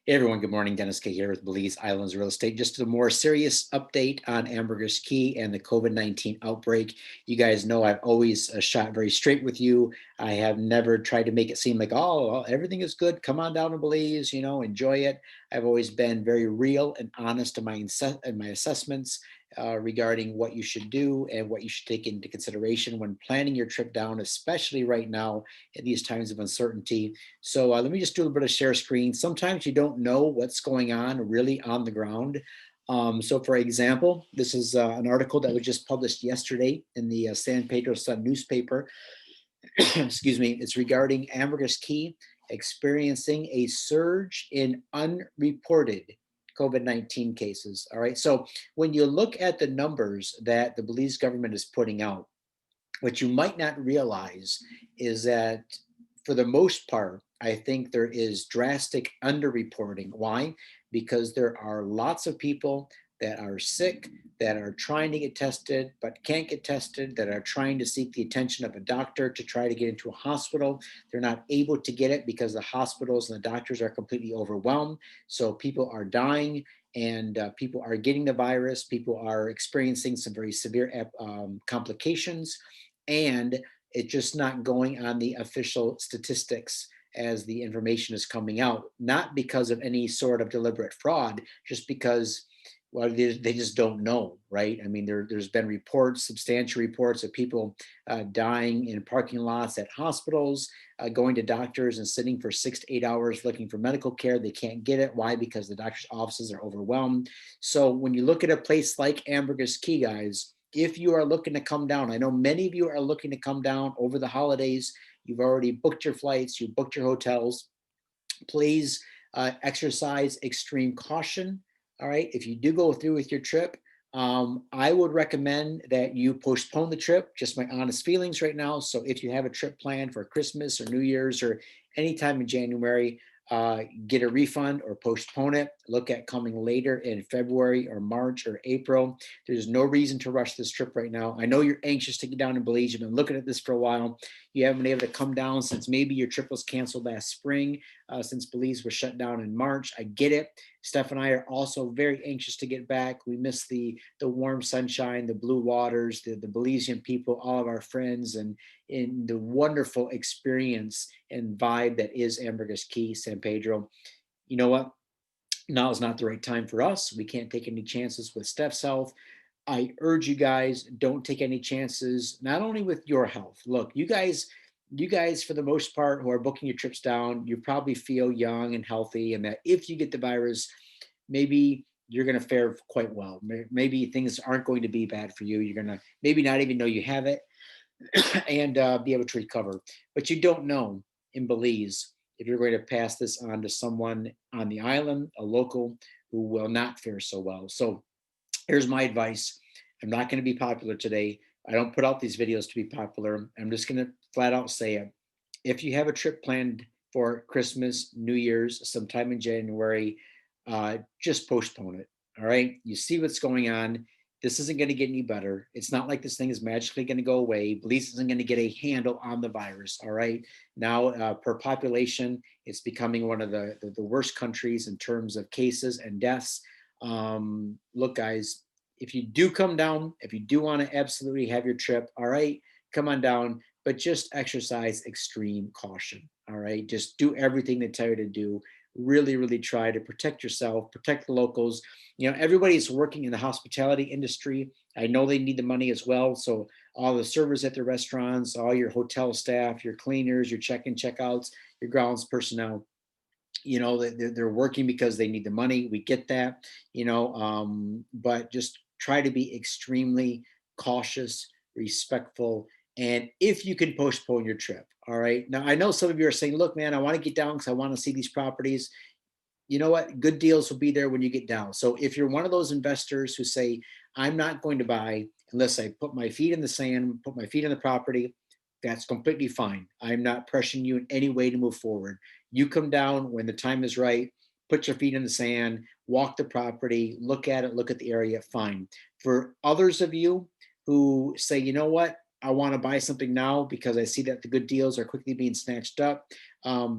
Hey everyone, good morning. Dennis Caye here with Belize Real Estate. Just a more serious update on Ambergris Caye and the COVID-19 outbreak. You guys know I've always shot very straight with you. I have never tried to make it seem like, oh, well, everything is good. Come on down to Belize, enjoy it. I've always been very real and honest in my assessments regarding what you should do and what you should take into consideration when planning your trip down, especially right now in these times of uncertainty. So let me just do a bit of share screen. Sometimes you don't know what's going on really on the ground. So for example, this is an article that was just published yesterday in the San Pedro Sun newspaper. Excuse me. It's regarding Ambergris Caye experiencing a surge in unreported COVID-19 cases. All right. So when you look at the numbers that the Belize government is putting out, what you might not realize is that for the most part, I think there is drastic underreporting. Why? Because there are lots of people that are sick, that are trying to get tested, but can't get tested, that are trying to seek the attention of a doctor to try to get into a hospital. They're not able to get it because the hospitals and the doctors are completely overwhelmed. So people are dying and people are getting the virus. People are experiencing some very severe complications, and it's just not going on the official statistics as the information is coming out, not because of any sort of deliberate fraud, just because, well, they just don't know, right? I mean, there's been reports, substantial reports of people dying in parking lots at hospitals, going to doctors and sitting for 6 to 8 hours looking for medical care. They can't get it. Why? Because the doctor's offices are overwhelmed. So when you look at a place like Ambergris Caye, guys, if you are looking to come down, I know many of you are looking to come down over the holidays. You've already booked your flights, you booked your hotels. Please exercise extreme caution. All right. If you do go through with your trip, I would recommend that you postpone the trip, just my honest feelings right now. So if you have a trip planned for Christmas or New Year's or anytime in January, get a refund or postpone it. Look at coming later in February or March or April. There's no reason to rush this trip right now. I know you're anxious to get down in Belize. You've been looking at this for a while. You haven't been able to come down since maybe your trip was canceled last spring, since Belize was shut down in March. I get it. Steph and I are also very anxious to get back. We miss the warm sunshine, the blue waters, the Belizean people, all of our friends, and in the wonderful experience and vibe that is Ambergris Caye, San Pedro. You know what? Now is not the right time for us. We can't take any chances with Steph's health. I urge you guys, don't take any chances, not only with your health. Look, you guys, for the most part, who are booking your trips down, you probably feel young and healthy, and that if you get the virus, maybe you're going to fare quite well. Maybe things aren't going to be bad for you. You're going to maybe not even know you have it and be able to recover. But you don't know in Belize if you're going to pass this on to someone on the island, a local who will not fare so well. So here's my advice. I'm not going to be popular today. I don't put out these videos to be popular. I'm just going to flat out say it. If you have a trip planned for Christmas, New Year's, sometime in January, just postpone it. All right. You see what's going on. This isn't going to get any better. It's not like this thing is magically going to go away. Belize isn't going to get a handle on the virus. All right. Now, per population, it's becoming one of the worst countries in terms of cases and deaths. Look, guys, if you do come down, if you do want to absolutely have your trip, all right, come on down, but just exercise extreme caution. All right. Just do everything they tell you to do. Really, really try to protect yourself, protect the locals. Everybody's working in the hospitality industry. I know they need the money as well. So all the servers at the restaurants, all your hotel staff, your cleaners, your check-in, checkouts, your grounds personnel, they're working because they need the money. We get that, but just try to be extremely cautious, respectful, and if you can postpone your trip. All right. Now, I know some of you are saying, look, man, I want to get down because I want to see these properties. You know what? Good deals will be there when you get down. So if you're one of those investors who say, I'm not going to buy unless I put my feet in the sand, put my feet on the property, that's completely fine. I'm not pressuring you in any way to move forward. You come down when the time is right, put your feet in the sand, walk the property, look at it, look at the area, fine. For others of you who say, you know what? I want to buy something now because I see that the good deals are quickly being snatched up.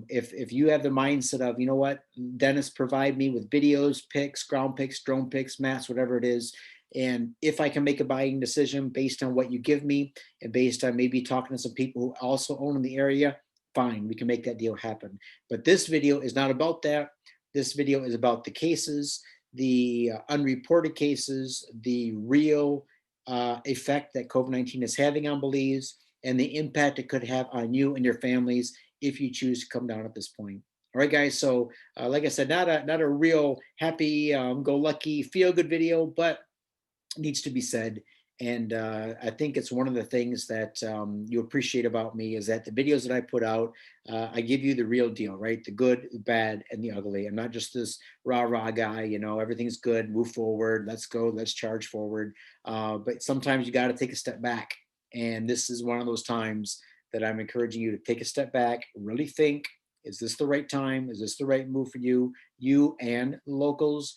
If you have the mindset of, you know what, Dennis, provide me with videos, pics, ground pics, drone pics, maps, whatever it is, and if I can make a buying decision based on what you give me and based on maybe talking to some people who also own in the area, fine, we can make that deal happen. But this video is not about that. This video is about the cases, the unreported cases, the real effect that COVID-19 is having on Belize, and the impact it could have on you and your families if you choose to come down at this point. All right, guys. So, like I said, not a real happy, go lucky, feel good video, but needs to be said. And I think it's one of the things that you appreciate about me is that the videos that I put out, I give you the real deal, right? The good, the bad, and the ugly. I'm not just this rah rah guy, everything's good, move forward, let's go, let's charge forward. But sometimes you got to take a step back. And this is one of those times that I'm encouraging you to take a step back, really think, is this the right time? Is this the right move for you and locals?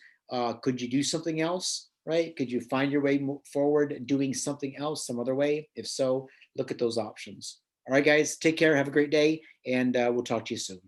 Could you do something else? Right? Could you find your way forward doing something else some other way? If so, look at those options. All right, guys, take care. Have a great day, and we'll talk to you soon.